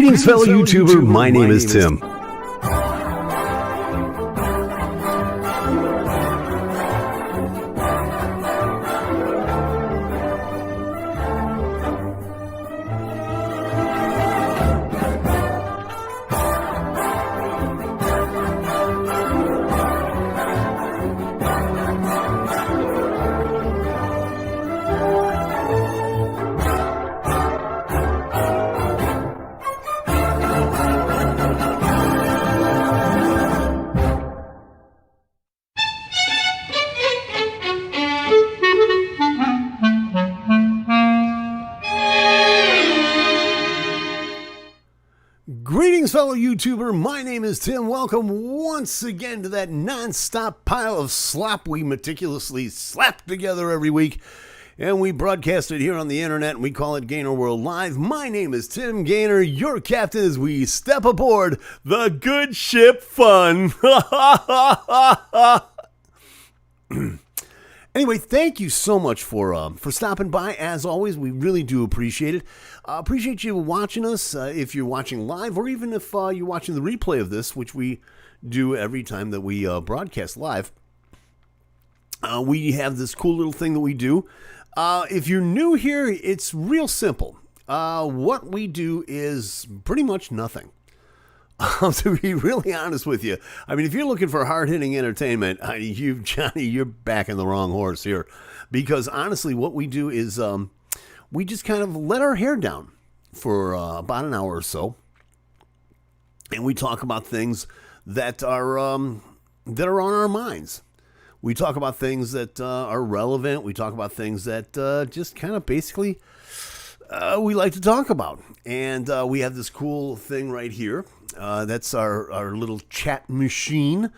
Greetings, fellow YouTuber. My name is Tim. Greetings, fellow YouTuber. My name is Tim. Welcome once again to that non-stop pile of slop we meticulously slap together every week. And we broadcast it here on the internet, and we call it GainerWorld Live. My name is Tim Gainer, your captain as we step aboard the good ship Fun. Anyway, thank you so much for stopping by. As always, we really do appreciate it. Appreciate you watching us if you're watching live, or even if you're watching the replay of this, which we do every time that we broadcast live. We have this cool little thing that we do. If you're new here, it's real simple. What we do is pretty much nothing. To be really honest with you, I mean, if you're looking for hard-hitting entertainment, Johnny, you're backing the wrong horse here. Because honestly, what we do is we just kind of let our hair down for about an hour or so, and we talk about things that are on our minds. We talk about things that are relevant. We talk about things that just kind of basically we like to talk about. And we have this cool thing right here. That's our little chat machine,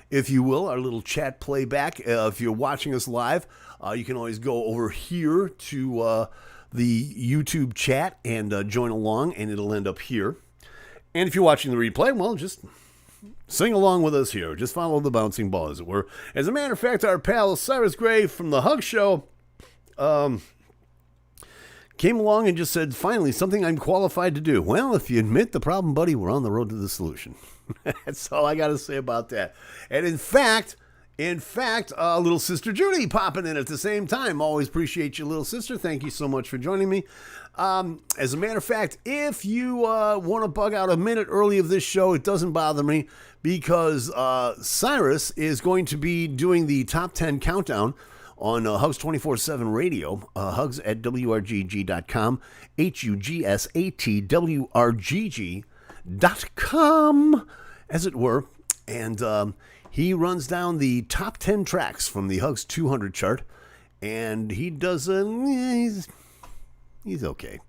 if you will, our little chat playback. If you're watching us live, you can always go over here to the YouTube chat and join along, and it'll end up here. And if you're watching the replay, well, just sing along with us here. Just follow the bouncing ball, as it were. As a matter of fact, our pal Cyrus Gray from the Hug Show came along and just said, finally, something I'm qualified to do. Well, if you admit the problem, buddy, we're on the road to the solution. That's all I got to say about that. And in fact, little sister Judy popping in at the same time. Always appreciate you, little sister. Thank you so much for joining me. As a matter of fact, if you want to bug out a minute early of this show, it doesn't bother me, because Cyrus is going to be doing the top 10 countdown on Hugs 24/7 Radio, Hugs at WRGG.com, HUGSATWRGG.com, as it were. And he runs down the top 10 tracks from the Hugs 200 chart, and he does he's okay.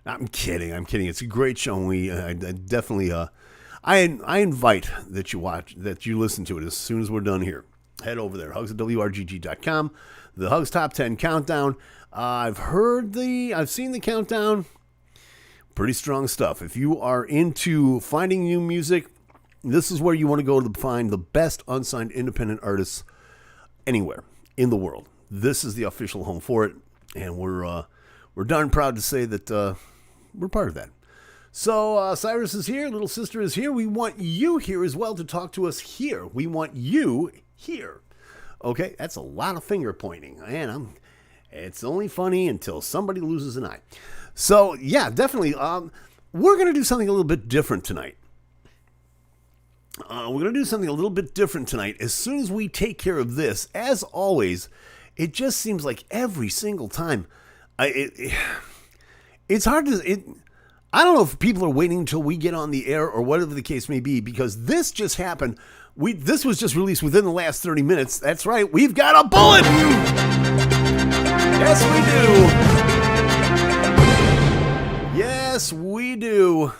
I'm kidding. It's a great show, and we definitely I invite that you listen to it as soon as we're done here. Head over there, hugs at WRGG.com, the Hugs Top 10 Countdown. I've seen the countdown. Pretty strong stuff. If you are into finding new music, this is where you want to go to find the best unsigned independent artists anywhere in the world. This is the official home for it, and we're darn proud to say that we're part of that. So Cyrus is here, little sister is here. We want you here as well to talk to us here. We want you here. Okay, that's a lot of finger pointing, and it's only funny until somebody loses an eye. So yeah, definitely, we're going to do something a little bit different tonight. As soon as we take care of this, as always, it just seems like every single time, it's hard to. I don't know if people are waiting until we get on the air or whatever the case may be, because this just happened. This was just released within the last 30 minutes. That's right. We've got a bulletin. Yes, we do. Yes, we do.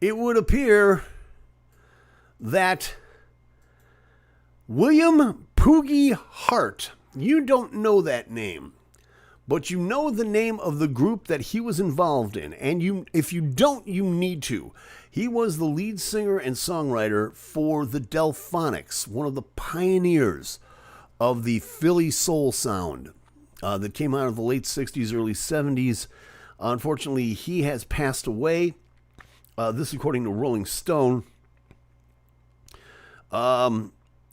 It would appear that William Poogie Hart, you don't know that name, but you know the name of the group that he was involved in. And if you don't, you need to. He was the lead singer and songwriter for the Delphonics, one of the pioneers of the Philly soul sound that came out of the late 60s, early 70s. Unfortunately, he has passed away. This according to Rolling Stone.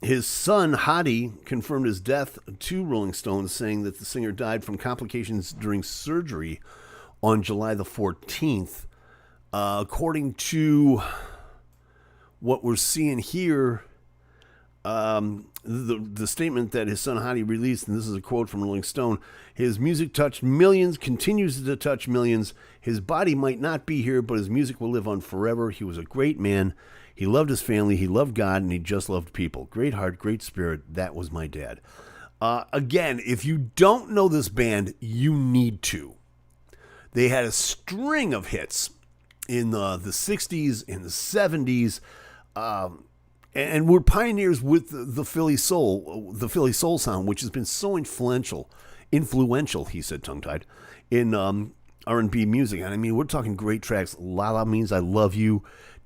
His son, Hadi, confirmed his death to Rolling Stone, saying that the singer died from complications during surgery on July the 14th. According to what we're seeing here, the statement that his son Hadi released, and this is a quote from Rolling Stone, his music touched millions, continues to touch millions. His body might not be here, but his music will live on forever. He was a great man. He loved his family, he loved God, and he just loved people. Great heart, great spirit. That was my dad. Again, if you don't know this band, you need to. They had a string of hits in the 60s, in the 70s, and were pioneers with the Philly soul sound, which has been so influential, he said tongue-tied, in R&B music. And I mean, we're talking great tracks. Lala Means I Love You.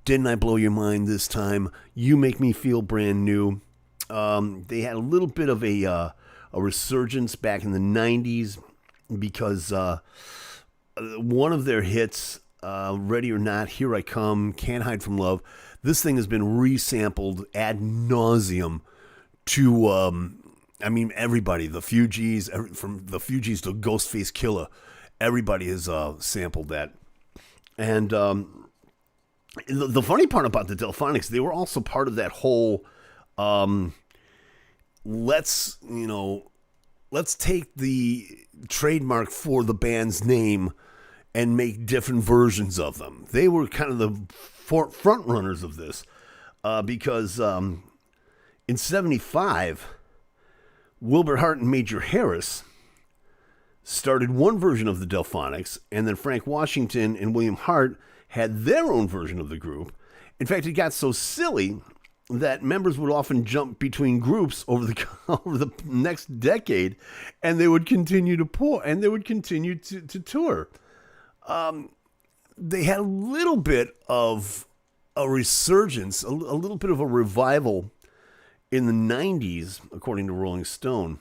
Didn't I Blow Your Mind This Time? You Make Me Feel Brand New. They had a little bit of a resurgence back in the 90s because one of their hits, Ready or Not, Here I Come, Can't Hide from Love, this thing has been resampled ad nauseum to, everybody, the Fugees, from the Fugees to Ghostface Killer, everybody has sampled that. And the funny part about the Delphonics, they were also part of that whole, let's take the trademark for the band's name and make different versions of them. They were kind of the front runners of this because in 75, Wilbur Hart and Major Harris started one version of the Delphonics, and then Frank Washington and William Hart had their own version of the group. In fact, it got so silly that members would often jump between groups over the next decade, and they would continue to tour. They had a little bit of a resurgence, a little bit of a revival in the 90s, according to Rolling Stone.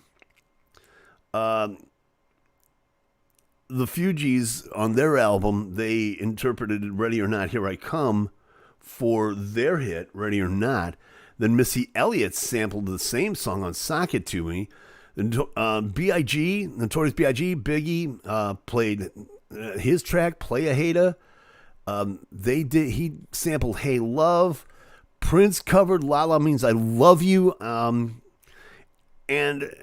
The Fugees, on their album, they interpreted Ready or Not, Here I Come for their hit, Ready or Not. Then Missy Elliott sampled the same song on Sock It To Me. B.I.G., Notorious B.I.G., Biggie played his track, Play a Hater. He sampled Hey Love. Prince covered Lala Means I Love You. And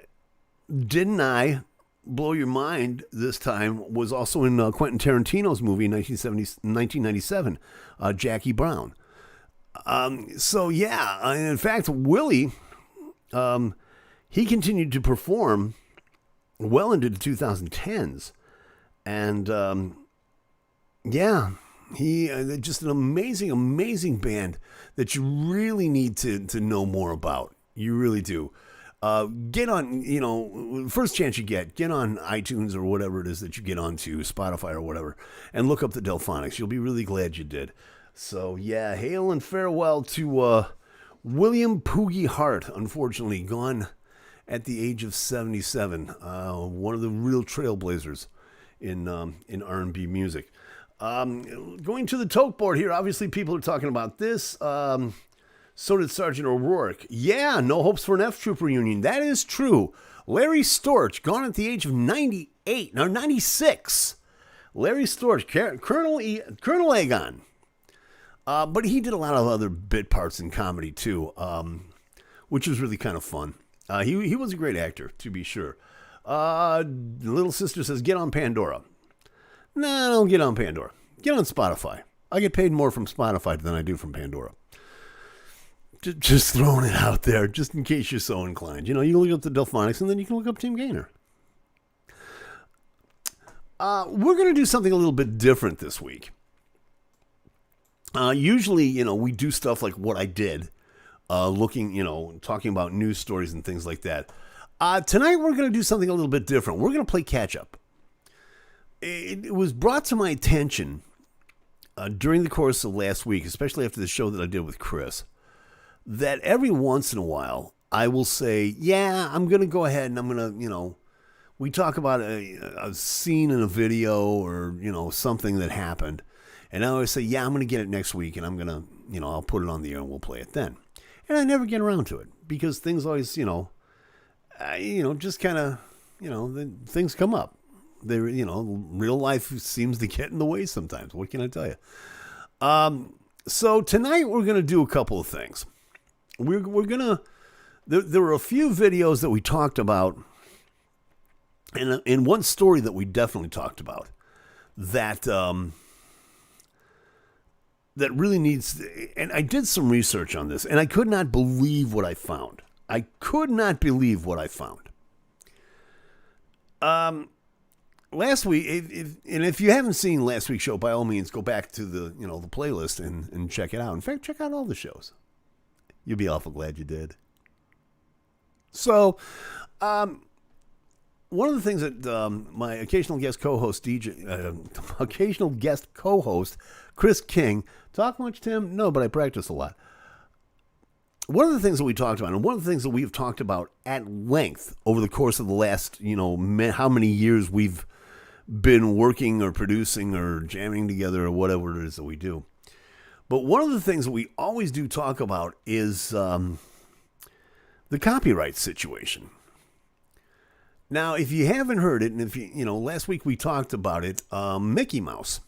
Didn't I Blow Your Mind This Time was also in Quentin Tarantino's movie in 1997, Jackie Brown. In fact, Willie, he continued to perform well into the 2010s. And, he just an amazing band that you really need to know more about. You really do. Get on, first chance you get on iTunes or whatever it is that you get onto, Spotify or whatever, and look up the Delphonics. You'll be really glad you did. So, yeah, hail and farewell to William Poogie Hart, unfortunately gone at the age of 77. One of the real trailblazers in R&B music. Going to the tote board here, obviously people are talking about this. So did Sergeant O'Rourke. Yeah, no hopes for an F-Troop reunion. That is true. Larry Storch, gone at the age of 96. Larry Storch, Colonel Egon. But he did a lot of other bit parts in comedy, too, which was really kind of fun. He was a great actor, to be sure. Little Sister says, get on Pandora. No, don't get on Pandora. Get on Spotify. I get paid more from Spotify than I do from Pandora. Just throwing it out there, just in case you're so inclined. You can look up the Delphonics, and then you can look up Tim Gainer. We're going to do something a little bit different this week. Usually, we do stuff like what I did, talking about news stories and things like that. Tonight, we're going to do something a little bit different. We're going to play catch-up. It was brought to my attention during the course of last week, especially after the show that I did with Chris, that every once in a while, I will say, yeah, I'm going to go ahead and I'm going to, we talk about a scene in a video or, something that happened. And I always say, yeah, I'm going to get it next week, and I'm going to, I'll put it on the air and we'll play it then. And I never get around to it because things always, just kind of, things come up. Real life seems to get in the way sometimes. What can I tell you? So tonight we're going to do a couple of things. We're going to, there were a few videos that we talked about, and one story that we definitely talked about that that really needs, and I did some research on this, and I could not believe what I found. Last week, if you haven't seen last week's show, by all means, go back to the the playlist and check it out. In fact, check out all the shows. You'll be awful glad you did. So, one of the things that my occasional guest co-host Chris King, talk much, Tim? No, but I practice a lot. One of the things that we talked about, and one of the things that we've talked about at length over the course of the last, how many years we've been working or producing or jamming together or whatever it is that we do. But one of the things that we always do talk about is the copyright situation. Now, if you haven't heard it, and if last week we talked about it, Mickey Mouse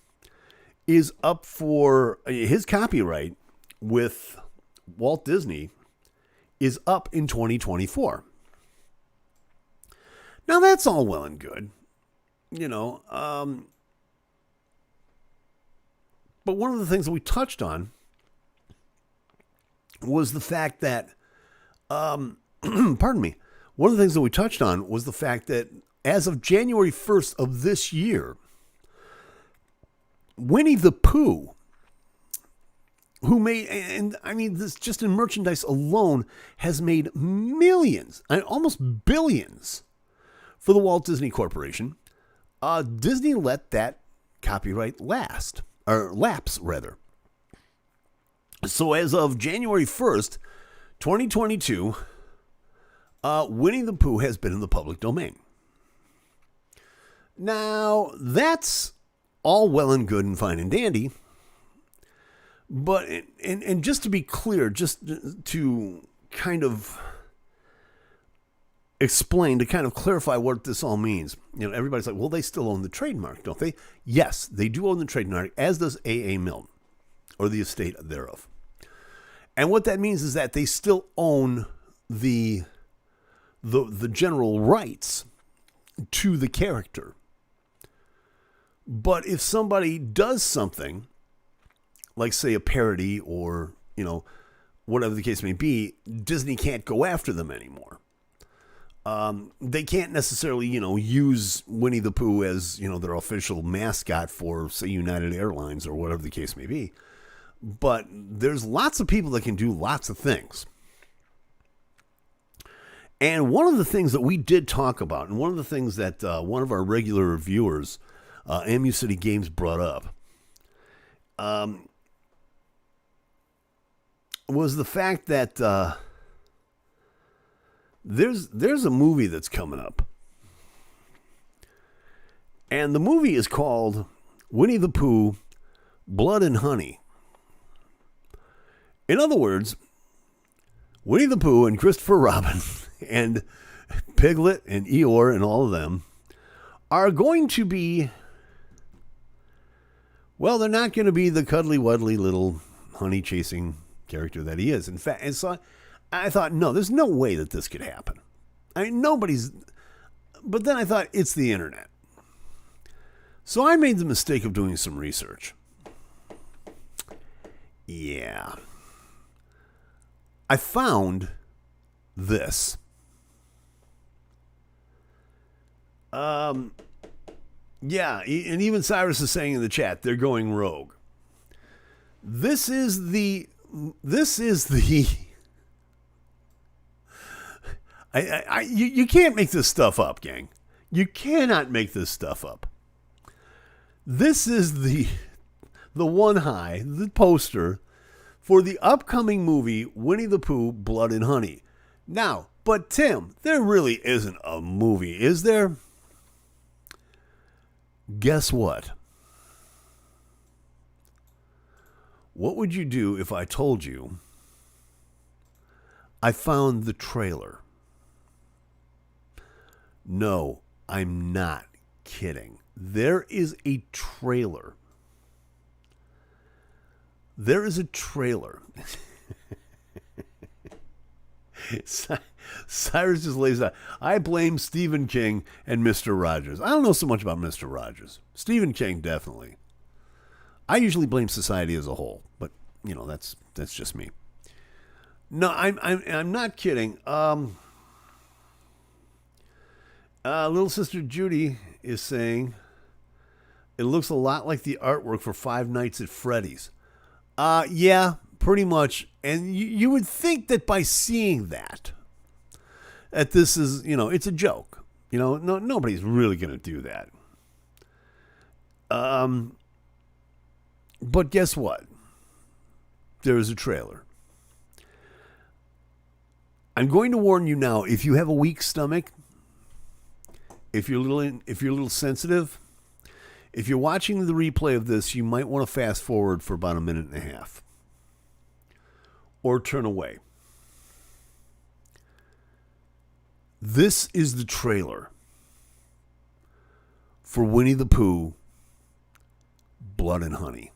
is up for his copyright with Walt Disney is up in 2024. Now, that's all well and good, but one of the things that we touched on was the fact that, pardon me, one of the things that we touched on was the fact that as of January 1st of this year, Winnie the Pooh, who made, and I mean, this just in merchandise alone has made millions, almost billions for the Walt Disney Corporation. Disney let that copyright lapse. So as of January 1st, 2022, Winnie the Pooh has been in the public domain. Now, that's all well and good and fine and dandy. But, and just to be clear, just to kind of explain, to kind of clarify what this all means. Everybody's like, well, they still own the trademark, don't they? Yes, they do own the trademark, as does A.A. Milne, or the estate thereof. And what that means is that they still own the general rights to the character. But if somebody does something, like say a parody or, whatever the case may be, Disney can't go after them anymore. They can't necessarily, use Winnie the Pooh as, their official mascot for, say, United Airlines or whatever the case may be. But there's lots of people that can do lots of things. And one of the things that we did talk about, and one of the things that one of our regular reviewers, MU City Games, brought up, was the fact that there's a movie that's coming up. And the movie is called Winnie the Pooh, Blood and Honey. In other words, Winnie the Pooh and Christopher Robin and Piglet and Eeyore and all of them are going to be, well, they're not going to be the cuddly-wuddly little honey-chasing character that he is. In fact, and so I thought, no, there's no way that this could happen. I mean, but then I thought, it's the internet. So I made the mistake of doing some research. Yeah. I found this. Yeah, and even Cyrus is saying in the chat, they're going rogue. This is the you can't make this stuff up, gang. You cannot make this stuff up. This is the poster for the upcoming movie Winnie the Pooh, Blood and Honey. Now, but Tim, there really isn't a movie, is there? Guess what? What would you do if I told you I found the trailer? No, I'm not kidding. There is a trailer. There is a trailer. Cyrus just lays out. I blame Stephen King and Mr. Rogers. I don't know so much about Mr. Rogers. Stephen King, definitely. I usually blame society as a whole, but that's just me. No, I'm not kidding. Little sister Judy is saying it looks a lot like the artwork for Five Nights at Freddy's. Yeah, pretty much. And you would think that by seeing that this is, it's a joke. No, nobody's really going to do that. But guess what? There is a trailer. I'm going to warn you now, if you have a weak stomach, if you're a little sensitive, if you're watching the replay of this, you might want to fast forward for about a minute and a half. Or turn away. This is the trailer for Winnie the Pooh, Blood and Honey.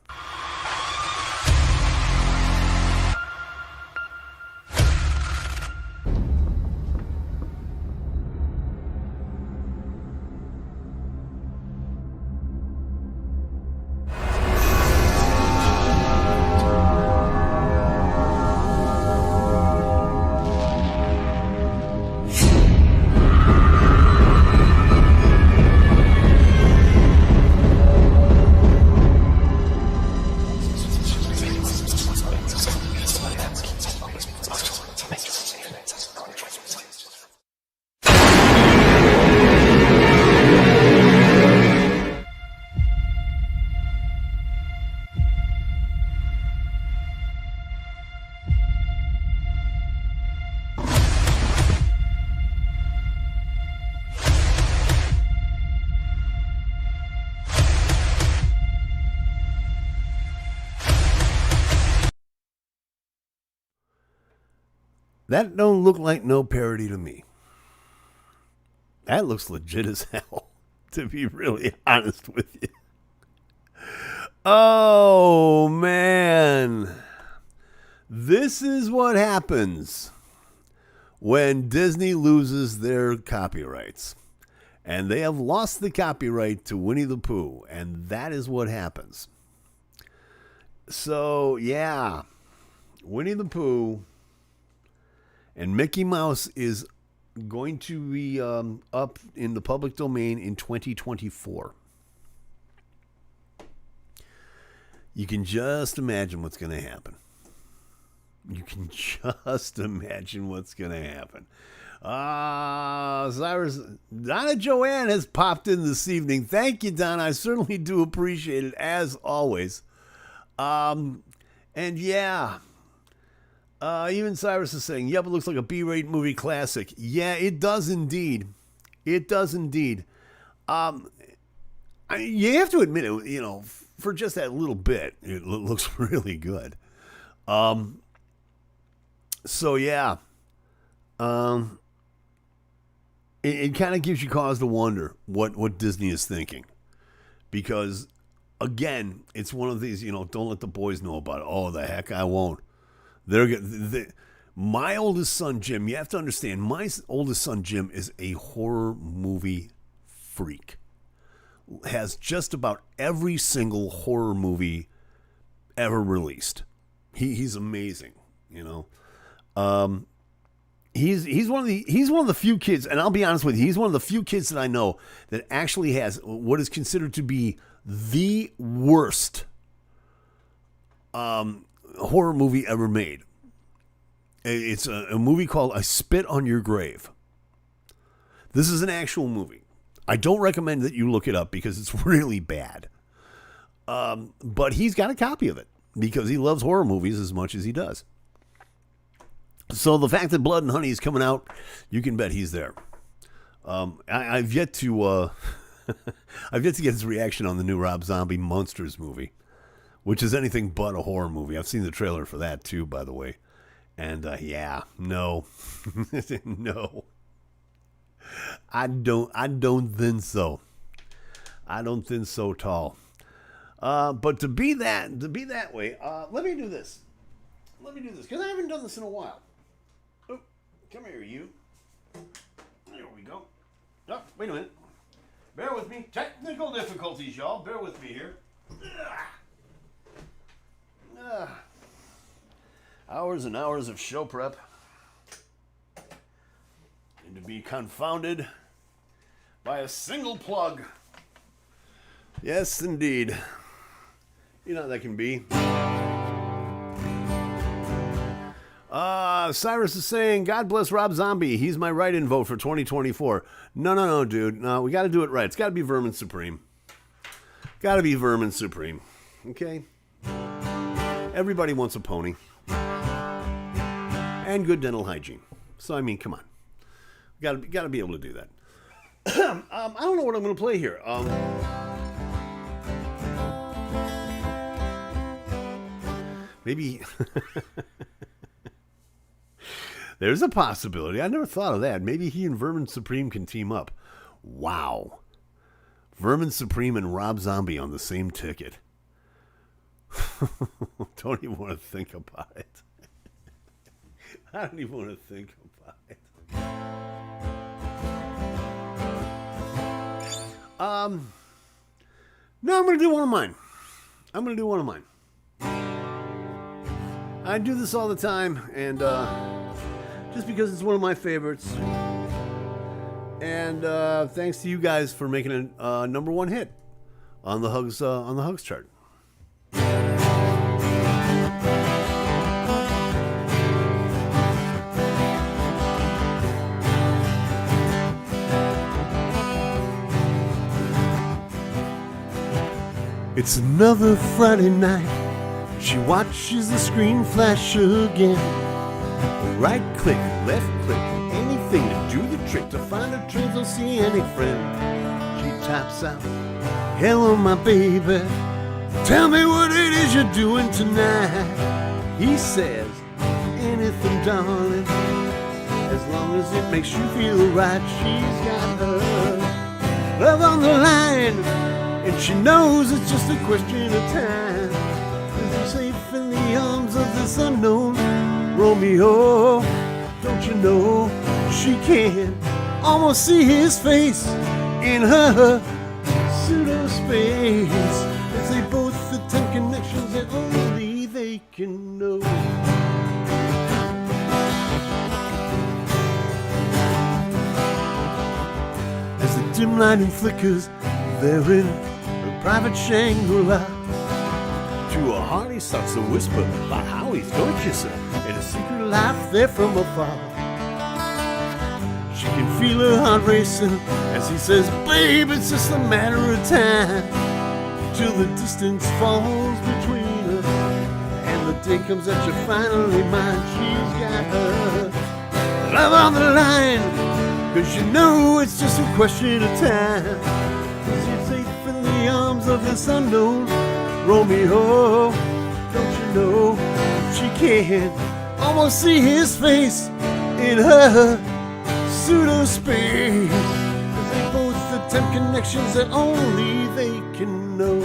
That don't look like no parody to me. That looks legit as hell, to be really honest with you. Oh, man. This is what happens when Disney loses their copyrights. And they have lost the copyright to Winnie the Pooh. And that is what happens. So, yeah. Winnie the Pooh and Mickey Mouse is going to be up in the public domain in 2024. You can just imagine what's going to happen. You can just imagine what's going to happen. Cyrus, Donna Joanne has popped in this evening. Thank you, Donna. I certainly do appreciate it, as always. And yeah, even Cyrus is saying, yep, it looks like a B-rate movie classic. Yeah, it does indeed. It does indeed. You have to admit it, for just that little bit, it looks really good. So yeah, it kind of gives you cause to wonder what Disney is thinking, because again, it's one of these, don't let the boys know about it. Oh, the heck, I won't. My oldest son Jim, you have to understand, my oldest son Jim is a horror movie freak. Has just about every single horror movie ever released. He's amazing, He's one of the few kids, and I'll be honest with you, he's one of the few kids that I know that actually has what is considered to be the worst horror movie ever made. It's a movie called I Spit on Your Grave. This is an actual movie. I don't recommend that you look it up because it's really bad. But he's got a copy of it because he loves horror movies as much as he does. So the fact that Blood and Honey is coming out, you can bet he's there. I've yet to get his reaction on the new Rob Zombie Monsters movie, which is anything but a horror movie. I've seen the trailer for that too, by the way. And yeah, no. No. I don't think so. I don't think so at all. But to be that way, let me do this. Because I haven't done this in a while. Oh, come here, you. There we go. Oh, wait a minute. Bear with me. Technical difficulties, y'all. Bear with me here. Hours and hours of show prep. And to be confounded by a single plug. Yes, indeed. You know how that can be. Cyrus is saying, God bless Rob Zombie. He's my write-in vote for 2024. No, dude. No, we got to do it right. It's got to be Vermin Supreme. Got to be Vermin Supreme. Okay? Everybody wants a pony. And good dental hygiene. So, I mean, come on. Got to be able to do that. I don't know what I'm going to play here. Maybe... There's a possibility. I never thought of that. Maybe he and Vermin Supreme can team up. Wow. Vermin Supreme and Rob Zombie on the same ticket. Don't even want to think about it. I don't even want to think about it. No, I'm going to do one of mine. I do this all the time, and just because it's one of my favorites. And thanks to you guys for making it number one hit on the Hugs chart. It's another Friday night. She watches the screen flash again. Right click, left click, anything to do the trick. To find her dreams, don't see any friend. She taps out, hello my baby, tell me what it is you're doing tonight. He says, anything darling, as long as it makes you feel right. She's got her love on the line, and she knows it's just a question of time. Is he safe in the arms of this unknown Romeo? Don't you know she can almost see his face in her pseudo space, as they both attempt connections that only they can know. As the dim lighting flickers, they're in a private Shangri-La. To her heart he starts to whisper about how he's gonna kiss her in a secret life there from afar. She can feel her heart racing as he says, babe, it's just a matter of time till the distance falls between us and the day comes that you're finally mine. She's got her love on the line, 'cause you know it's just a question of time. She's safe in the arms of this unknown Romeo. Don't you know she can almost see his face in her pseudo space, as they both attempt connections that only they can know.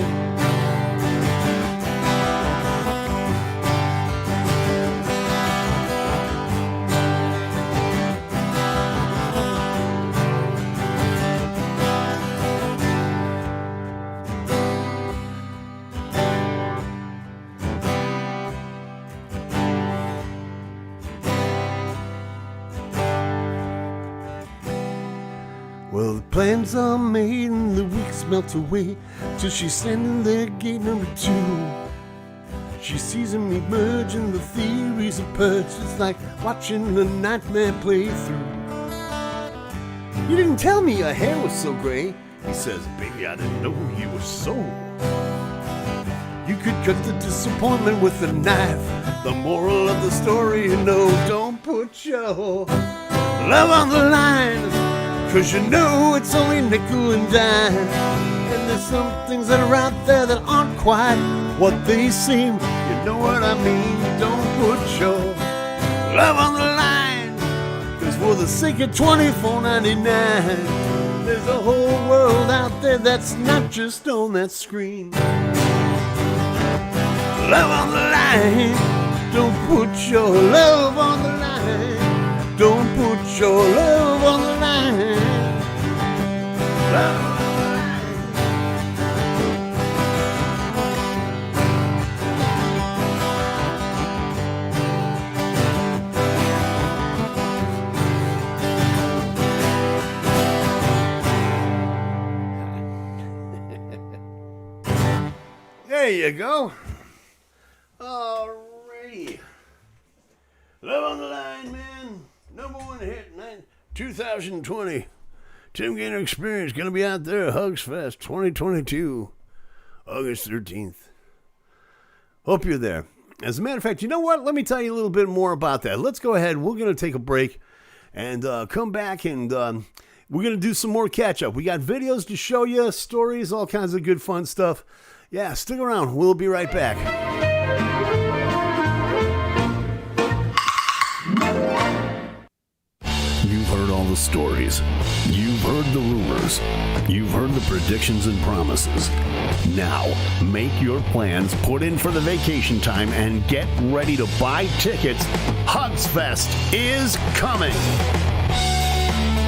Well, the plans are made and the weeks melt away till she's standing there at gate number 2. She sees him emerge and the theories are purged. It's like watching a nightmare play through. You didn't tell me your hair was so gray, he says. Baby, I didn't know you were so. You could cut the disappointment with a knife. The moral of the story, you know, don't put your love on the line, 'cause you know it's only nickel and dime. And there's some things that are out there that aren't quite what they seem. You know what I mean? Don't put your love on the line, 'cause for the sake of $24.99, there's a whole world out there that's not just on that screen. Love on the line, don't put your love on the line. Don't put your love on the line. Love on the line. There you go. Alrighty. Love on the line, man. Number one hit, 2020. Tim Gainer Experience going to be out there at Hugs Fest 2022, August 13th. Hope you're there. As a matter of fact, you know what? Let me tell you a little bit more about that. Let's go ahead. We're going to take a break and come back, and we're going to do some more catch-up. We got videos to show you, stories, all kinds of good fun stuff. Yeah, stick around. We'll be right back. You've heard all the stories. You've heard the rumors. You've heard the predictions and promises. Now, make your plans, put in for the vacation time, and get ready to buy tickets. Hugs Fest is coming.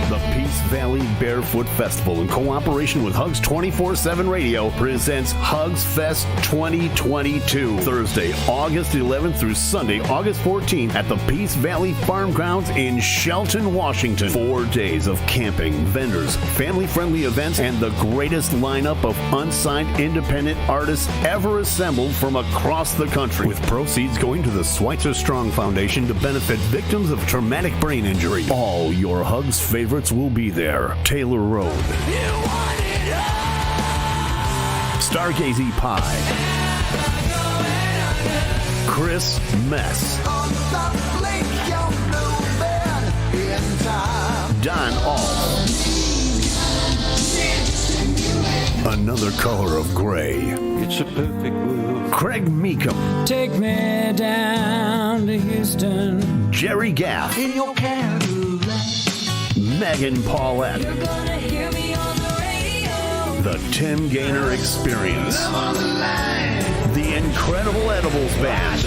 The Peace Valley Barefoot Festival, in cooperation with Hugs 24/7 Radio, presents Hugs Fest 2022. Thursday, August 11th through Sunday, August 14th at the Peace Valley Farm Grounds in Shelton, Washington. 4 days of camping, vendors, family-friendly events, and the greatest lineup of unsigned independent artists ever assembled from across the country, with proceeds going to the Schweitzer Strong Foundation to benefit victims of traumatic brain injury. All your Hugs favorites will be there. Taylor Road, Stargazy Pie, Chris Mess, Don All, Another Color of Gray, It's a perfect world. Craig Meekum, Take me down to Houston. Jerry Gaff, In your Cadillac. Megan Paulette, You're gonna hear me on the radio. The Tim Gainer Experience, The Incredible Edibles Band,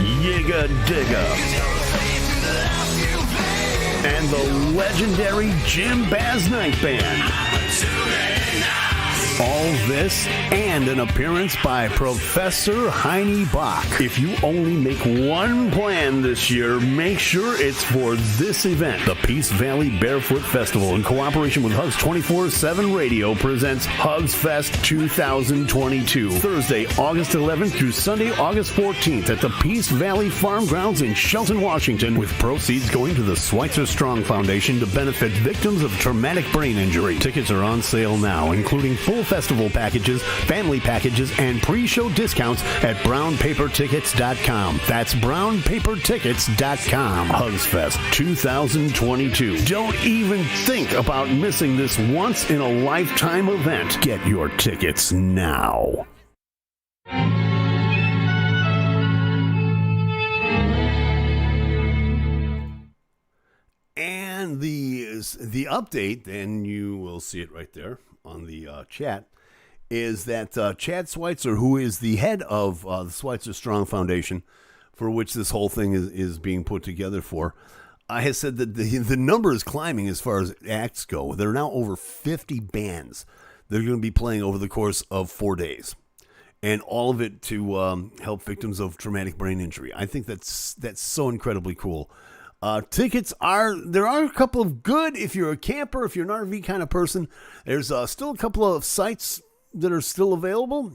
Yiga Digga, and the legendary Jim Baz Night Band. All this and an appearance by Professor Heine Bach. If you only make one plan this year, make sure it's for this event. The Peace Valley Barefoot Festival, in cooperation with Hugs 24/7 Radio, presents Hugs Fest 2022. Thursday, August 11th through Sunday, August 14th at the Peace Valley Farm Grounds in Shelton, Washington, with proceeds going to the Schweitzer Strong Foundation to benefit victims of traumatic brain injury. Tickets are on sale now, including full festival packages, family packages, and pre-show discounts at brownpapertickets.com. That's brownpapertickets.com. Hugs Fest 2022. Don't even think about missing this once-in-a-lifetime event. Get your tickets now. And the update, and you will see it right there on the chat, is that Chad Schweitzer, who is the head of the Schweitzer Strong Foundation, for which this whole thing is being put together for, has said that the number is climbing as far as acts go. There are now over 50 bands that are going to be playing over the course of 4 days, and all of it to help victims of traumatic brain injury. I think that's so incredibly cool. Tickets there are a couple of good, if you're a camper, if you're an RV kind of person, there's still a couple of sites that are still available.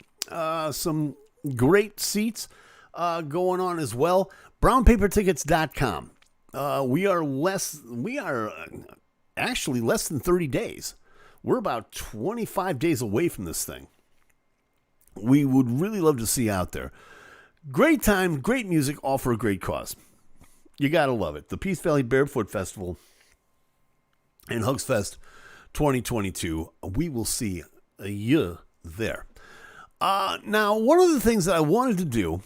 Some great seats going on as well. brownpapertickets.com. We are actually less than 30 days. We're about 25 days away from this thing. We would really love to see you out there. Great time, great music, all for a great cause. You got to love it. The Peace Valley Barefoot Festival and Hugs Fest 2022. We will see there. Now, one of the things that I wanted to do,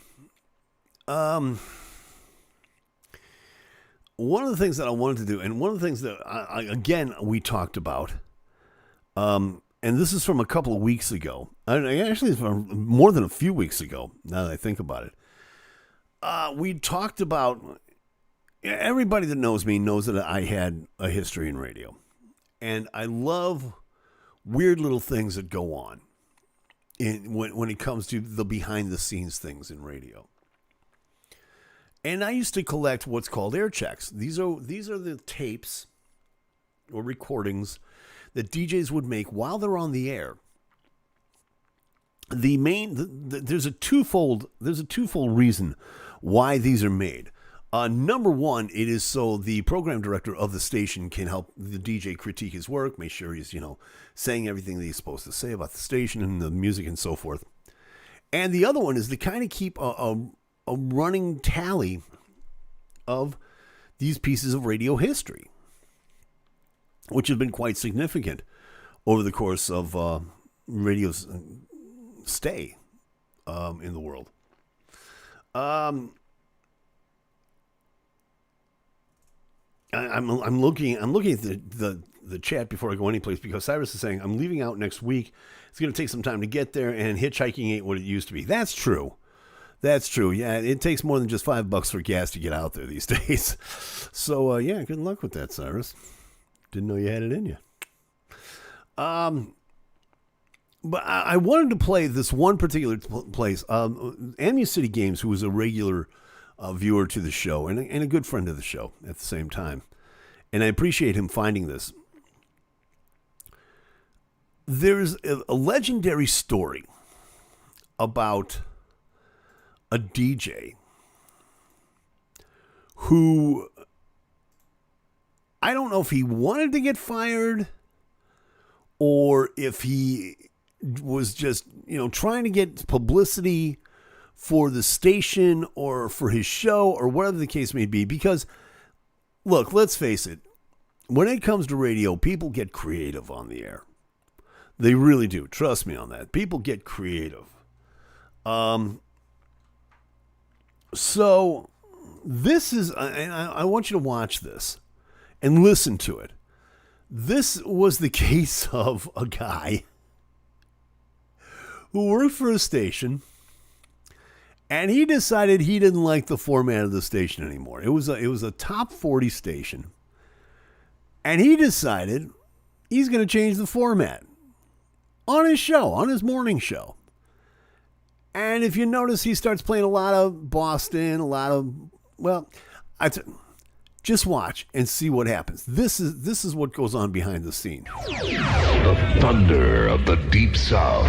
and one of the things that again, we talked about, and this is from a couple of weeks ago. Actually, it's from more than a few weeks ago, now that I think about it. We talked about, everybody that knows me knows that I had a history in radio. And I love weird little things that go on when it comes to the behind-the-scenes things in radio. And I used to collect what's called air checks. These are the tapes or recordings that DJs would make while they're on the air. There's a twofold reason why these are made. Number one, it is so the program director of the station can help the DJ critique his work, make sure he's, saying everything that he's supposed to say about the station and the music and so forth. And the other one is to kind of keep a running tally of these pieces of radio history, which has been quite significant over the course of radio's stay in the world. I'm looking at the chat before I go anyplace, because Cyrus is saying I'm leaving out next week. It's going to take some time to get there, and hitchhiking ain't what it used to be. That's true. Yeah, it takes more than just $5 for gas to get out there these days. So yeah, good luck with that, Cyrus. Didn't know you had it in you. But I wanted to play this one particular place. Amu City Games, who was a regular viewer to the show and a good friend of the show at the same time. And I appreciate him finding this. There's a legendary story about a DJ who, I don't know if he wanted to get fired or if he was just, trying to get publicity for the station or for his show or whatever the case may be. Because, look, let's face it, when it comes to radio, people get creative on the air. They really do. Trust me on that. People get creative. So this is, and I want you to watch this and listen to it. This was the case of a guy who worked for a station, and he decided he didn't like the format of the station anymore. It was a top 40 station, and he decided he's going to change the format on his show, on his morning show. And if you notice, he starts playing a lot of Boston, just watch and see what happens. This is what goes on behind the scenes. The thunder of the Deep South.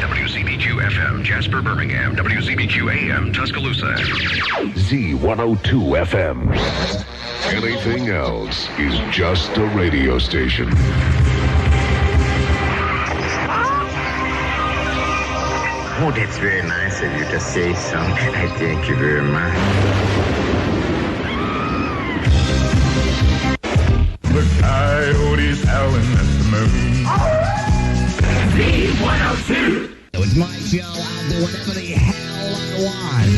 WCBQ-FM, Jasper, Birmingham. WCBQ-AM, Tuscaloosa. Z102 FM. Anything else is just a radio station. Oh, that's very nice of you to say so. I thank you very much. The coyotes howling at the moon. Z102. It's my show. I'll do whatever the hell I want.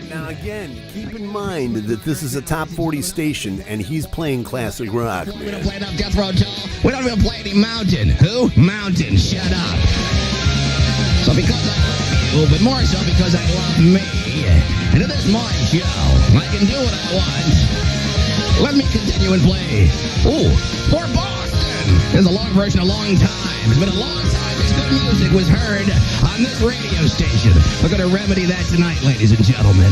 Now again, keep in mind that this is a top 40 station and he's playing classic rock, man. We don't play enough Death Row Toll. We don't even play any Mountain. Who? Mountain. Shut up. So because I love you, but more so because I love me, and it is my show, I can do what I want. Let me continue and play. Ooh, for Boston. This is a long version, a long time. It's been a long time since good music was heard on this radio station. We're going to remedy that tonight, ladies and gentlemen.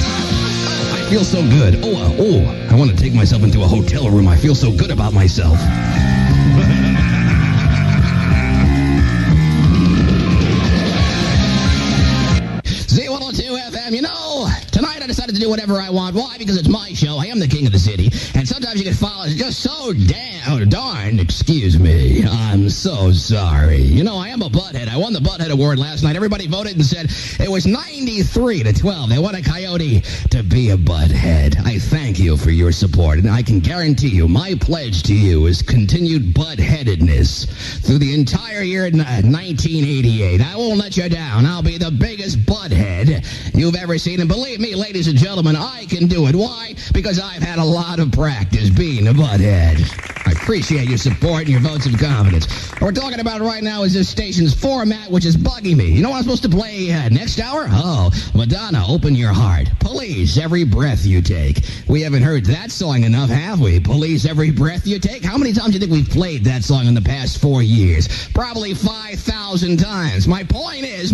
Oh, I feel so good. Oh, I want to take myself into a hotel room. I feel so good about myself. Z102 FM, tonight I decided to do whatever I want. Why? Because it's my show. I am the king of the city. And sometimes you get followed. It's just so darn, excuse me. I'm so sorry. I am a butthead. I won the Butthead Award last night. Everybody voted and said it was nice 93-12. They want a Coyote to be a butthead. I thank you for your support, and I can guarantee you my pledge to you is continued buttheadedness through the entire year 1988. I won't let you down. I'll be the biggest butthead you've ever seen, and believe me, ladies and gentlemen, I can do it. Why? Because I've had a lot of practice being a butthead. I appreciate your support and your votes of confidence. What we're talking about right now is this station's format, which is bugging me. You know what I'm supposed to play next hour? Oh, Madonna, Open Your Heart. Police, Every Breath You Take. We haven't heard that song enough, have we? Police, Every Breath You Take. How many times do you think we've played that song in the past 4 years? Probably 5,000 times. My point is,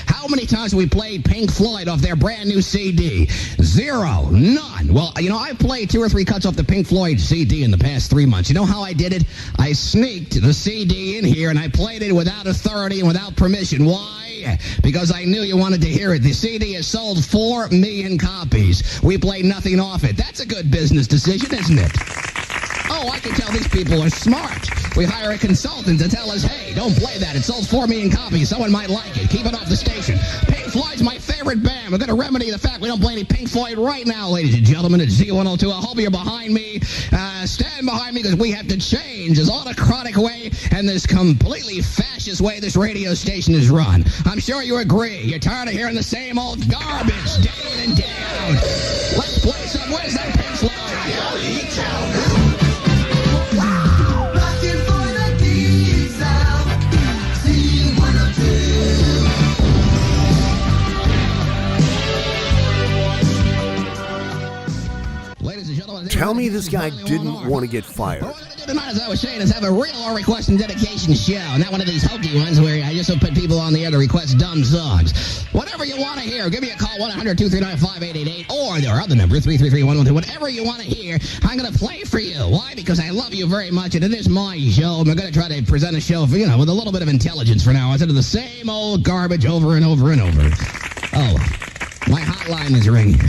how many times have we played Pink Floyd off their brand new CD? 0. None. Well, you know, I played 2 or 3 cuts off the Pink Floyd CD in the past 3 months. You know how I did it? I sneaked the CD in here and I played it without authority and without permission. Why? Because I knew you wanted to hear it. The CD has sold 4 million copies. We play nothing off it. That's a good business decision, isn't it? Oh, I can tell these people are smart. We hire a consultant to tell us, hey, don't play that. It sold 4 million copies. Someone might like it. Keep it off the station. Pink Floyd's my favorite band. We're going to remedy the fact we don't play any Pink Floyd right now, ladies and gentlemen, at Z102. I hope you're behind me. Stand behind me because we have to change this autocratic way and this completely fascist way this radio station is run. I'm sure you agree. You're tired of hearing the same old garbage day in and day out. Let's play some. Where's that Pink Floyd? Tell me this guy didn't want to get fired. What we're going to do tonight, as I was saying, is have a real request and dedication show. Not one of these hokey ones where I just put people on the air to request dumb songs. Whatever you want to hear, give me a call, 1-800-239-5888, or their other number, 333-112. Whatever you want to hear, I'm going to play for you. Why? Because I love you very much, and it is my show, and we're going to try to present a show, for, you know, with a little bit of intelligence for now, instead of the same old garbage over and over and over. Oh, my hotline is ringing.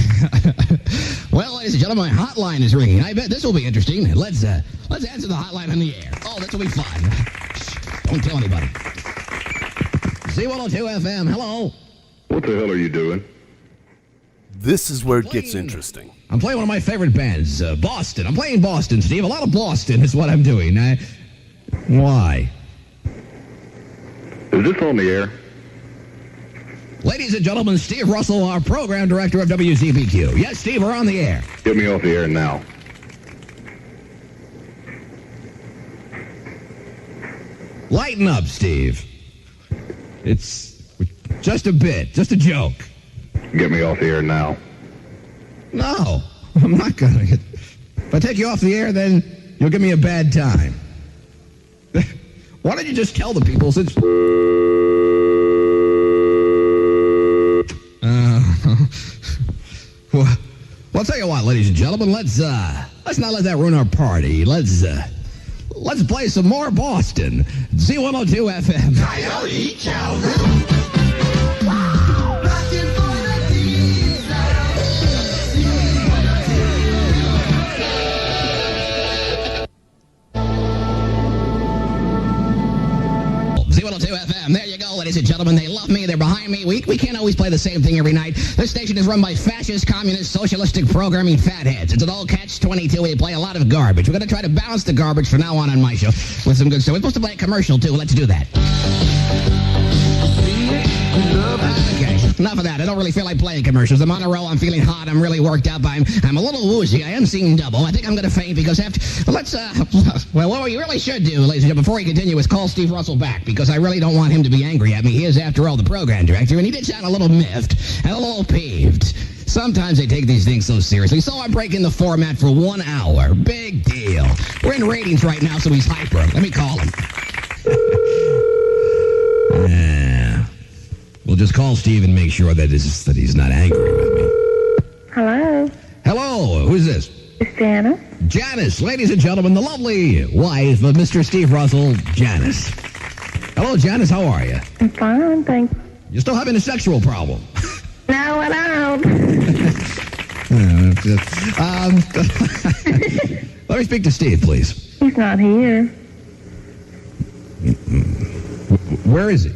Well, ladies and gentlemen, my hotline is ringing. I bet this will be interesting. Let's answer the hotline on the air. Oh, this will be fun. Don't tell anybody. Z102 FM, hello. What the hell are you doing? This is where it gets interesting. I'm playing one of my favorite bands, Boston. I'm playing Boston, Steve. A lot of Boston is what I'm doing. Why? Is this on the air? Ladies and gentlemen, Steve Russell, our program director of WZBQ. Yes, Steve, we're on the air. Get me off the air now. Lighten up, Steve. It's just a bit, just a joke. Get me off the air now. No, I'm not going to. If I take you off the air, then you'll give me a bad time. Why don't you just tell the people since... Well, I'll tell you what, ladies and gentlemen, let's not let that ruin our party. Let's play some more Boston. Z102 FM. Coyote Calvin. Z102 FM. There you go, ladies and gentlemen. They love me. They're behind me. We can't always play the same thing every night. This station is run by fascist, communist, socialistic programming fatheads. It's an old catch-22. We play a lot of garbage. We're going to try to balance the garbage from now on my show with some good stuff. We're supposed to play a commercial, too. Let's do that. Okay, enough of that. I don't really feel like playing commercials. I'm on a roll. I'm feeling hot. I'm really worked up. I'm a little woozy. I am seeing double. I think I'm going to faint because well, what we really should do, ladies and gentlemen, before we continue, is call Steve Russell back because I really don't want him to be angry at me. He is, after all, the program director, and he did sound a little miffed and a little peeved. Sometimes they take these things so seriously. So I'm breaking the format for 1 hour. Big deal. We're in ratings right now, so he's hyper. Let me call him. Yeah. We'll just call Steve and make sure that he's not angry with me. Hello. Hello. Who's this? It's Janice. Janice. Ladies and gentlemen, the lovely wife of Mr. Steve Russell, Janice. Hello, Janice. How are you? I'm fine, thanks. You're still having a sexual problem. No, I don't. Let me speak to Steve, please. He's not here. Where is he?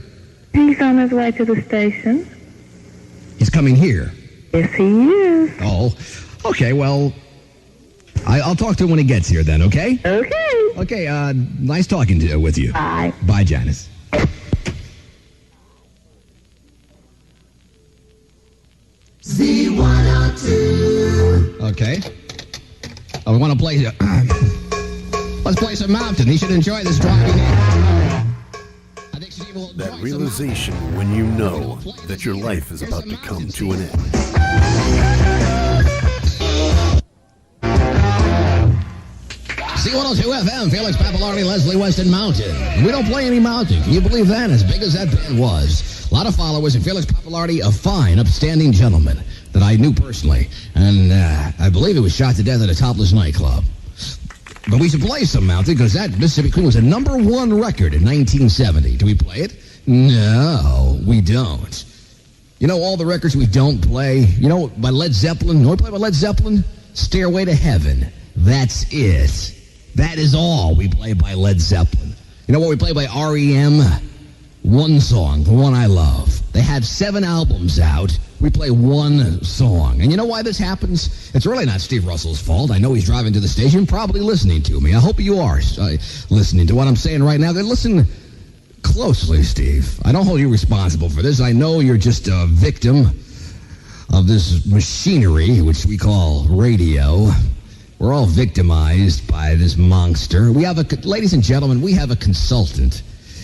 He's on his way to the station. He's coming here. Yes, he is. Oh, okay, well, I'll talk to him when he gets here then, okay? Okay. Okay, nice talking with you. Bye. Bye, Janice. Z102. Okay. Oh, we want to play... let's play some Mountain. He should enjoy this driving in. I think Steve will enjoy That some realization when you know that your life is about to come to an end. C102 FM, Felix Pappalardi, Leslie Weston Mountain. We don't play any Mountain. Can you believe that? As big as that band was. A lot of followers, and Felix Pappalardi, a fine, upstanding gentleman that I knew personally. And I believe he was shot to death at a topless nightclub. But we should play some Mountain because that Mississippi Queen was a #1 record in 1970. Do we play it? No, we don't. You know all the records we don't play? You know, by Led Zeppelin? You know what we play by Led Zeppelin? Stairway to Heaven. That's it. That is all we play by Led Zeppelin. You know what we play by R.E.M.? One song, the one I love. They have 7 albums out. We play one song. And you know why this happens? It's really not Steve Russell's fault. I know he's driving to the station, probably listening to me. I hope you are listening to what I'm saying right now. Then listen closely, Steve. I don't hold you responsible for this. I know you're just a victim of this machinery, which we call radio. We're all victimized by this monster. Ladies and gentlemen, we have a consultant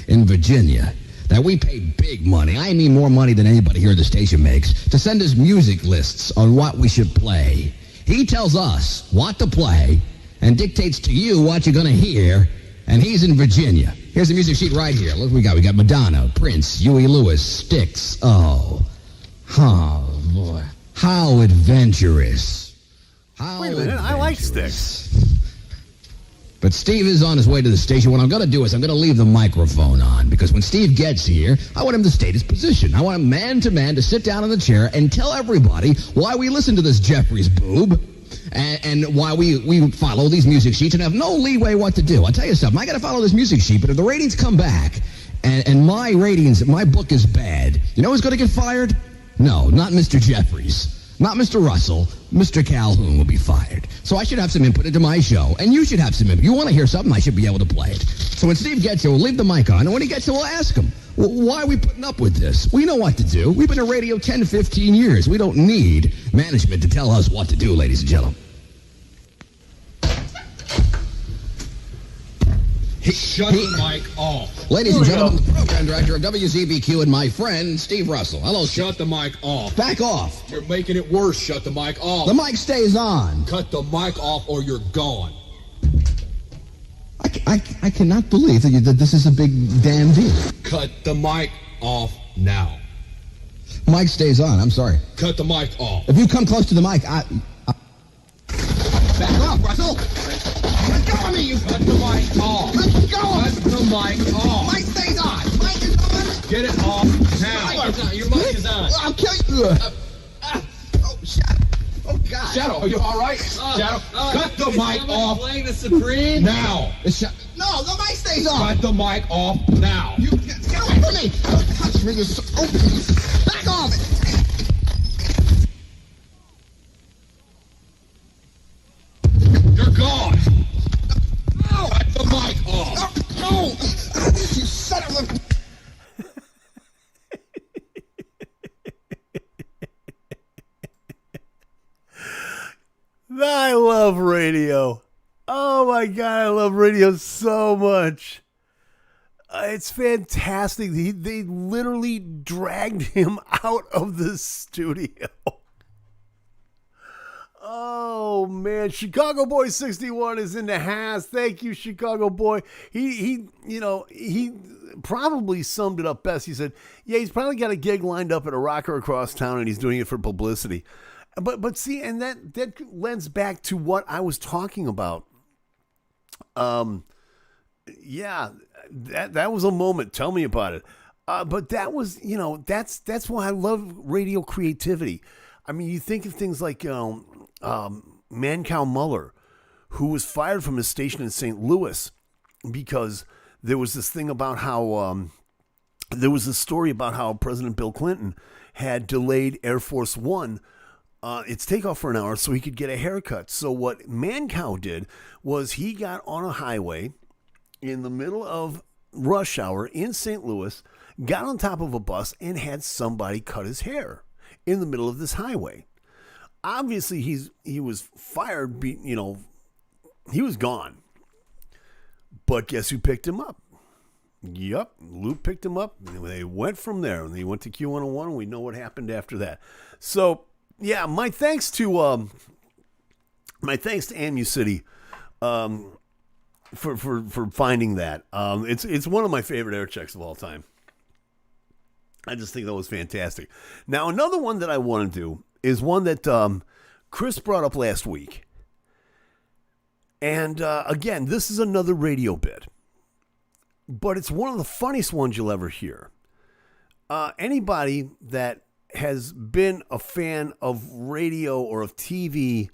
in Virginia that we pay big money, I mean more money than anybody here at the station makes, to send us music lists on what we should play. He tells us what to play and dictates to you what you're going to hear, and he's in Virginia. Here's the music sheet right here. Look what we got. We got Madonna, Prince, Huey Lewis, Styx. Oh boy. How adventurous. Wait a minute, I like Styx. But Steve is on his way to the station. What I'm going to do is I'm going to leave the microphone on because when Steve gets here, I want him to state his position. I want him man to man to sit down in the chair and tell everybody why we listen to this Jeffries boob and why we follow these music sheets and have no leeway what to do. I'll tell you something. I got to follow this music sheet, but if the ratings come back and my book is bad, you know who's going to get fired? No, not Mr. Jeffries. Not Mr. Russell. Mr. Calhoun will be fired. So I should have some input into my show. And you should have some input. You want to hear something, I should be able to play it. So when Steve gets here, we'll leave the mic on. And when he gets here, we'll ask him, well, why are we putting up with this? We know what to do. We've been in radio 10 to 15 years. We don't need management to tell us what to do, ladies and gentlemen. Shut the mic off. Ladies and gentlemen, the program director of WZBQ and my friend, Steve Russell. Hello, Steve. Shut the mic off. Back off. You're making it worse. Shut the mic off. The mic stays on. Cut the mic off or you're gone. I cannot believe that this is a big damn deal. Cut the mic off now. Mic stays on. I'm sorry. Cut the mic off. If you come close to the mic, back off, Russell. Let go of me, you. Cut the mic off. Let go. Cut the mic off. Mic stays on. Mic is on. Get it off now. Your mic is on. I'll kill you. Oh, Shadow. Oh, God. Shadow, are you all right? Shadow, cut the mic off. Playing the Supreme? Now. No, the mic stays on. Cut the mic off now. You get away from me. Don't touch me. Back off. You're gone. Cut the mic off. No. You son of a... I love radio. Oh my God, I love radio so much. It's fantastic. They literally dragged him out of the studio. Oh man, Chicago Boy 61 is in the house. Thank you, Chicago Boy. He probably summed it up best. He said, yeah, he's probably got a gig lined up at a rocker across town and he's doing it for publicity. But see, and that lends back to what I was talking about. Yeah, that was a moment. Tell me about it. But that was, that's why I love radio creativity. I mean, you think of things like Mancow Muller, who was fired from his station in St. Louis because there was this thing about how there was a story about how President Bill Clinton had delayed Air Force One its takeoff for an hour so he could get a haircut. So what Mancow did was he got on a highway in the middle of rush hour in St. Louis, got on top of a bus, and had somebody cut his hair in the middle of this highway. Obviously, he was fired, he was gone. But guess who picked him up? Yup, Luke picked him up. They went from there, and they went to Q101, and we know what happened after that. So, yeah, my thanks to Amu City for finding that. It's one of my favorite air checks of all time. I just think that was fantastic. Now, another one that I want to do is one that Chris brought up last week. And again, this is another radio bit. But it's one of the funniest ones you'll ever hear. Anybody that has been a fan of radio or of TV,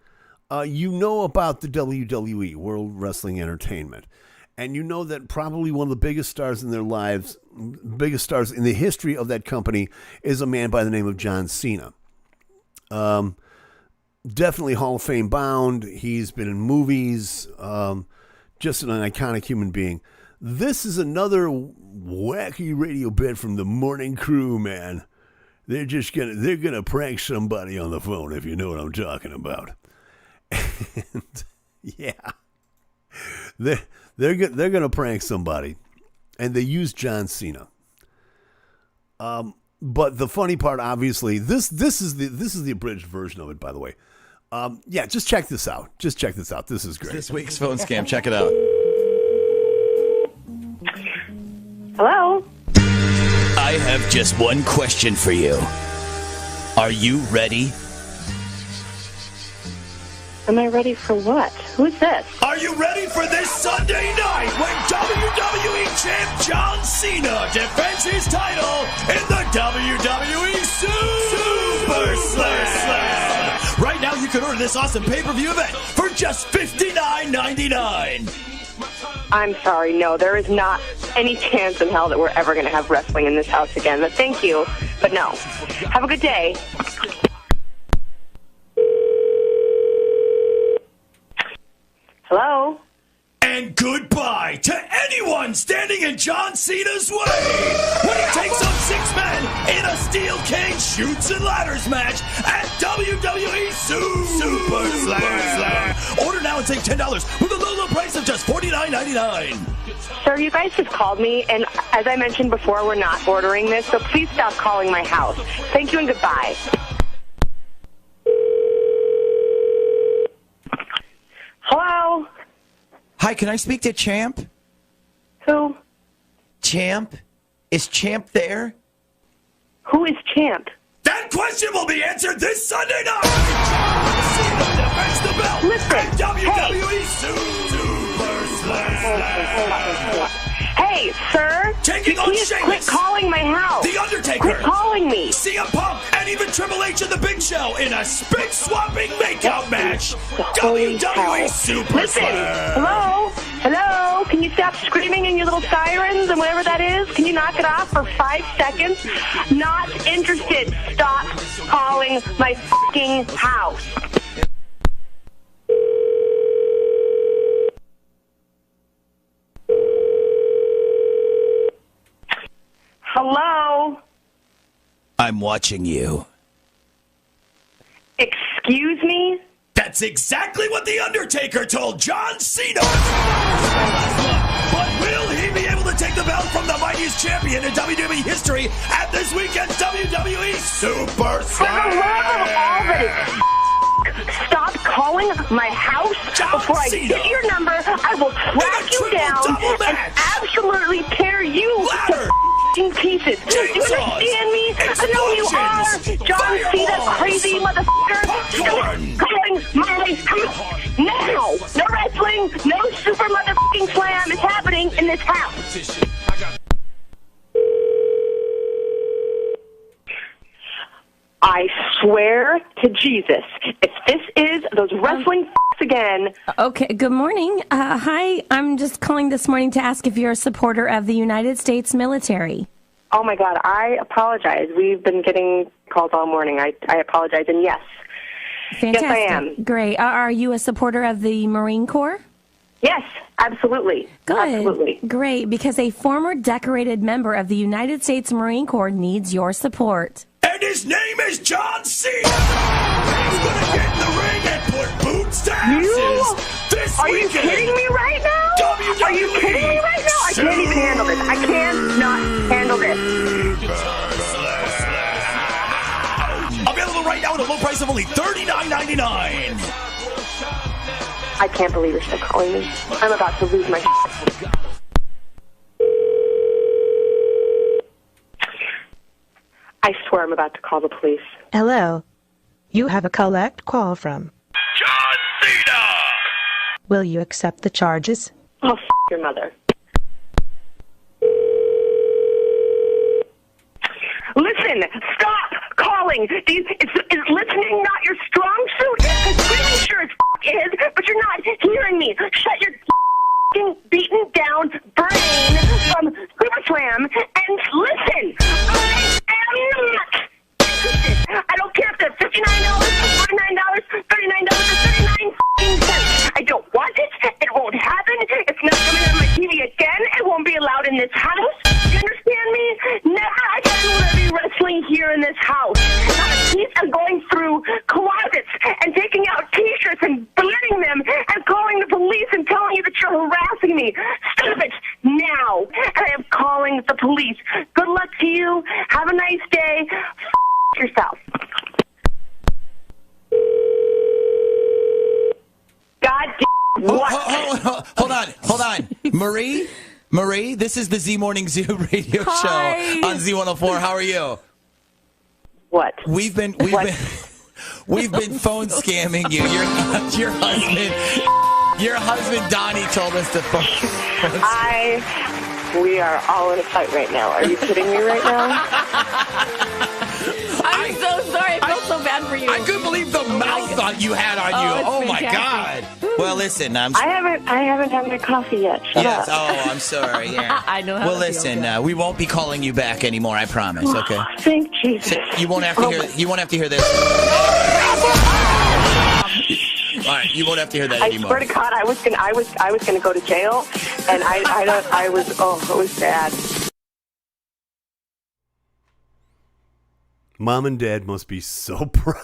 you know about the WWE, World Wrestling Entertainment. And you know that probably one of the biggest stars in their lives, biggest stars in the history of that company, is a man by the name of John Cena. Definitely Hall of Fame bound. He's been in movies. Just an iconic human being. This is another wacky radio bit from the morning crew, man. They're gonna prank somebody on the phone, if you know what I'm talking about. And yeah, they're gonna prank somebody, and they use John Cena. But the funny part, obviously, this is the abridged version of it, by the way. Yeah, just check this out. This is great. This week's phone scam. Check it out. Hello? I have just one question for you. Are you ready? Am I ready for what? Who's this? Are you ready for this Sunday night when WWE Champ John Cena defends his title in the WWE Super Slam? Right now you can order this awesome pay-per-view event for just $59.99. I'm sorry, no, there is not any chance in hell that we're ever going to have wrestling in this house again. But thank you, but no. Have a good day. Hello? And goodbye to anyone standing in John Cena's way when he takes on 6 men in a steel cage shoots and ladders match at WWE Super Slam. Order now and save $10 with a low price of just $49.99. Sir, you guys just called me, and as I mentioned before, we're not ordering this, so please stop calling my house. Thank you and goodbye. Hello? Hi, can I speak to Champ? Who? Champ? Is Champ there? Who is Champ? That question will be answered this Sunday night! Cena defends the belt Listen, at WWE Super Slam. Hey, sir! Taking on Please Sheamus, quit calling my house! The Undertaker, Quit calling me! CM Punk, and even Triple H and the Big Show in a spit-swapping makeout match. Holy WWE hell. Super Listen, Slam. hello? Hello? Can you stop screaming in your little sirens and whatever that is? Can you knock it off for 5 seconds? Not interested. Stop calling my fucking house. Hello? I'm watching you. Excuse me? That's exactly what The Undertaker told John Cena. But will he be able to take the belt from the mightiest champion in WWE history at this weekend's WWE Super For the love of all that is stop calling my house John before I Cena. get your number. I will track you down and absolutely tear you to pieces. Do you understand me? I know you are. John Cena, crazy motherfucker. Stop calling my house now. No wrestling, no super motherfucking slam is happening in this house. I swear to Jesus, if this is those wrestling again. Okay, good morning. Hi, I'm just calling this morning to ask if you're a supporter of the United States military. Oh, my God. I apologize. We've been getting calls all morning. I apologize. And yes. Fantastic. Yes, I am. Great. Are you a supporter of the Marine Corps? Yes, absolutely. Good. Absolutely. Great, because a former decorated member of the United States Marine Corps needs your support. And his name is John Cena! He's gonna get in the ring and put boots to asses this Are you weekend! kidding me right now? WWE Are you kidding me right now? I can't even handle this. I cannot handle this. Available right now at a low price of only $39.99. I can't believe you're still calling me. I'm about to lose my shit. I swear I'm about to call the police. Hello. You have a collect call from John Cena! Will you accept the charges? Oh, your mother. Listen, stop calling. Is listening not your strong suit? Because pretty sure it is, but you're not hearing me. Shut your beaten down brain from Super Slam and listen. I am not interested. I don't care if they're $59, $49, $39, or 39 cents. I don't want it. It won't happen. It's not coming on my TV again. It won't be allowed in this house. You understand me? Never again will there be wrestling here in this house. Not a piece of going through closets and taking out T-shirts and burning them and calling the police and telling you that you're harassing me. Stop it now. And I am calling the police. Good luck to you. Have a nice day. Yourself. God damn. What? Hold on. Marie, this is the Z Morning Zoo radio show on Z104. How are you? What? We've been phone scamming you. Your husband Donnie told us to phone. We are all in a fight right now. Are you kidding me right now? I'm so sorry. I felt so bad for you. I couldn't believe the mouth you had on you. Oh my God. Well, listen, I haven't had my coffee yet. Shut up. Oh, I'm sorry. Yeah. I know how Well, to listen, feel. we won't be calling you back anymore. I promise. Okay. Thank Jesus. So you won't have to hear. You won't have to hear this. All right, you won't have to hear that anymore. I swear to God, I was gonna go to jail, and it was bad. Mom and Dad must be so proud.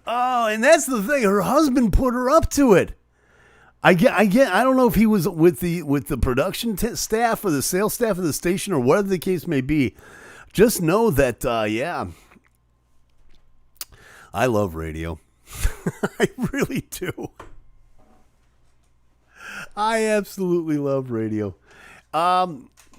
Oh, and that's the thing. Her husband put her up to it. I don't know if he was with the production staff or the sales staff of the station or whatever the case may be. Just know that, I love radio. I really do. I absolutely love radio.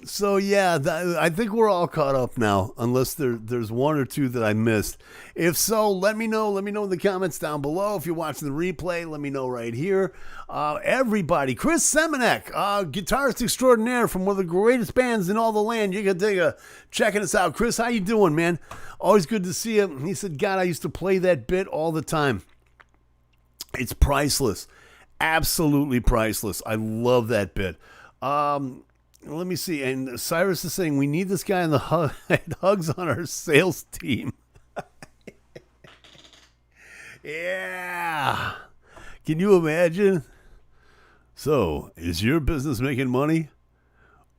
So yeah, I think we're all caught up now, unless there's one or two that I missed. If so, let me know. Let me know in the comments down below. If you're watching the replay, let me know right here. Everybody, Chris Semenek, guitarist extraordinaire from one of the greatest bands in all the land. You can take a checking us out. Chris, how you doing, man? Always good to see you. He said, God, I used to play that bit all the time. It's priceless. Absolutely priceless. I love that bit. Let me see. And Cyrus is saying we need this guy in the Hugs on our sales team. Yeah. Can you imagine? So, is your business making money?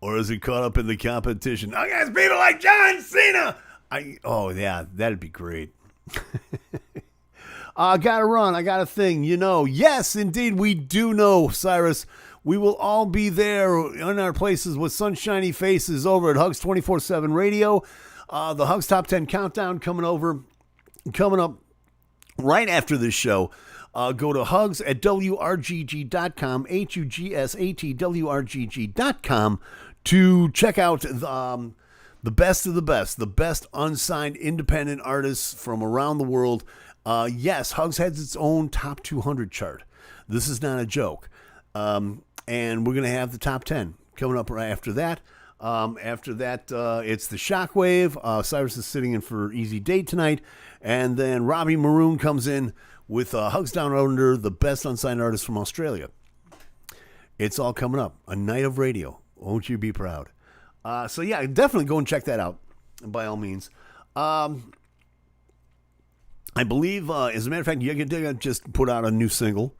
Or is it caught up in the competition? I got people like John Cena. Oh, yeah, that'd be great. I gotta run. I got a thing. Yes, indeed, we do know, Cyrus. We will all be there in our places with sunshiny faces over at Hugs 24/7 Radio. The Hugs Top 10 Countdown coming up right after this show. Go to Hugs at WRGG.com, HUGSAT, to check out the best of the best unsigned independent artists from around the world. Yes, Hugs has its own top 200 chart. This is not a joke. And we're going to have the top 10 coming up right after that. It's the Shockwave. Cyrus is sitting in for Easy Date tonight. And then Robbie Maroon comes in with Hugs Down Under, the best unsigned artist from Australia. It's all coming up. A night of radio. Won't you be proud? So yeah, definitely go and check that out by all means. I believe, as a matter of fact, Yega just put out a new single,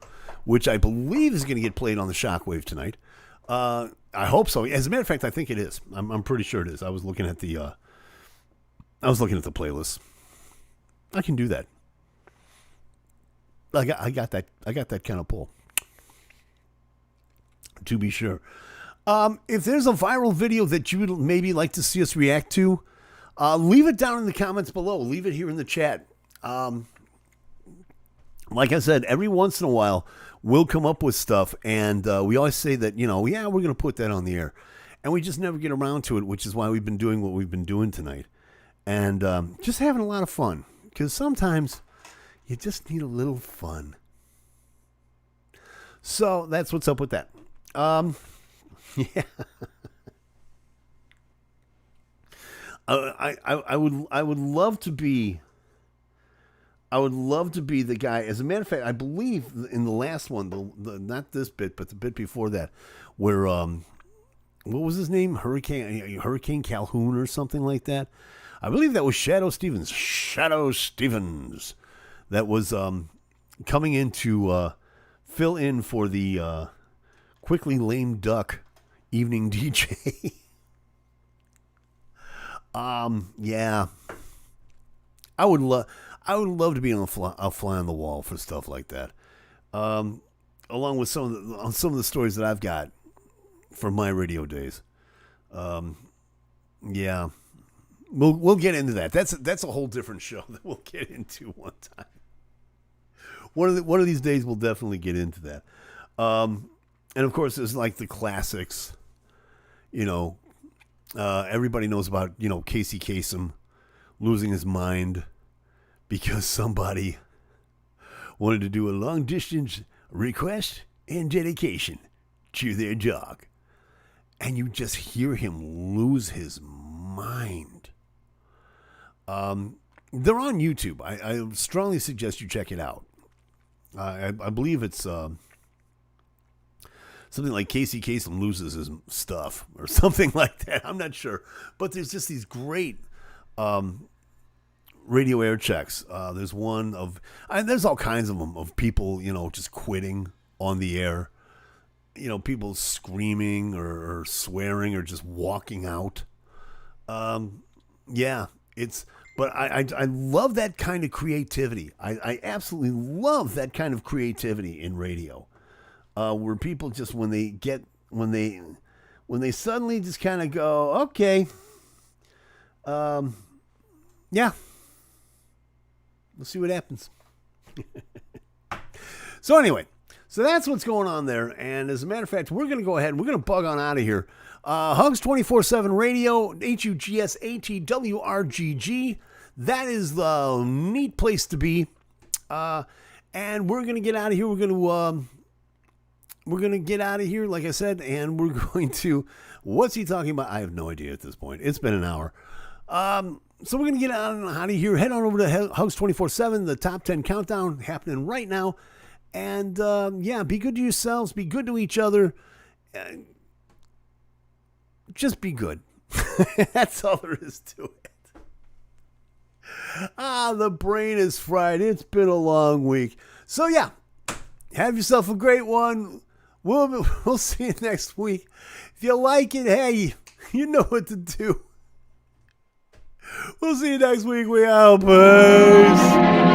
which I believe is going to get played on the Shockwave tonight. I hope so. As a matter of fact, I think it is. I'm pretty sure it is. I was looking at the playlist. I can do that. I got that kind of pull. To be sure. If there's a viral video that you would maybe like to see us react to, leave it down in the comments below. Leave it here in the chat. Like I said, every once in a while, we'll come up with stuff, and we always say that, we're going to put that on the air. And we just never get around to it, which is why we've been doing what we've been doing tonight. And just having a lot of fun. Because sometimes you just need a little fun. So that's what's up with that. Yeah. I would love to be the guy. As a matter of fact, I believe in the last one, the not this bit, but the bit before that, where what was his name? Hurricane Calhoun or something like that. I believe that was Shadow Stevens. That was coming in to fill in for the quickly lame duck evening DJ. Yeah. I would love to be on a fly on the wall for stuff like that. Along with some of the stories that I've got from my radio days. Yeah. We'll get into that. That's a whole different show that we'll get into one time. One of these days we'll definitely get into that. And of course there's like the classics. Everybody knows about, Casey Kasem losing his mind because somebody wanted to do a long distance request and dedication to their dog. And you just hear him lose his mind. They're on YouTube. I strongly suggest you check it out. I believe it's something like Casey Kasem loses his stuff or something like that. I'm not sure. But there's just these great radio air checks. There's one of, there's all kinds of them, of people, just quitting on the air. People screaming or swearing or just walking out. Yeah, but I love that kind of creativity. I absolutely love that kind of creativity in radio. Where people just, when they suddenly just kind of go, okay, yeah, we'll see what happens. So anyway, so that's what's going on there. And as a matter of fact, we're going to go ahead and we're going to bug on out of here. Hugs 24/7 Radio, HUGS-ATWRGG. That is the neat place to be. And we're going to get out of here. We're going to get out of here, like I said, and we're going to... What's he talking about? I have no idea at this point. It's been an hour. So we're going to get out of here. Head on over to Hugs 24/7, the top 10 countdown happening right now. And, yeah, be good to yourselves. Be good to each other. Just be good. That's all there is to it. The brain is fried. It's been a long week. So, yeah, have yourself a great one. We'll see you next week. If you like it, hey, you know what to do. We'll see you next week. We out. Peace.